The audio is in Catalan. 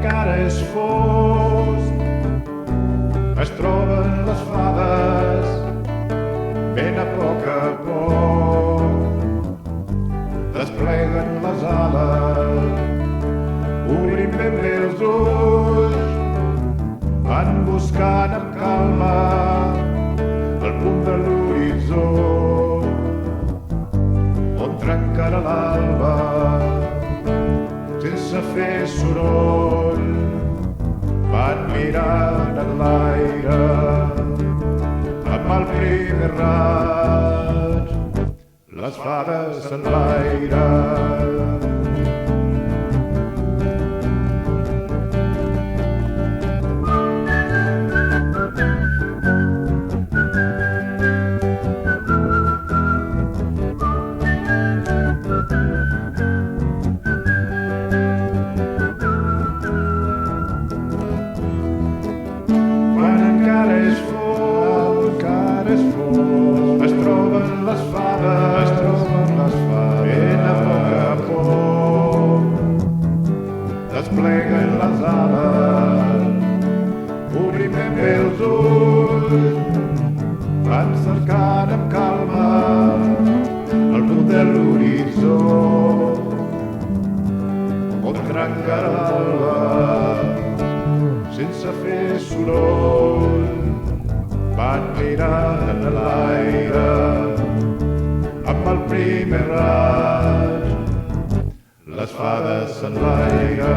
encara és fosc, es troben les fades ben a poc, despleguen les ales, obrim ben bé els ulls, van buscant amb calma el punt de l'horitzó on trencarà l'alba sense fer soroll. Van mirant en l'aire amb el primer raig, les fades en l'aire. Es troben les fades ben a poc, despleguen les ales, obrim ben bé els ulls, van cercant amb calma el punt de l'horitzó on trencarà l'alba sense fer soroll. Van mirant en l'aire amb el primer raig, les fades en l'aire.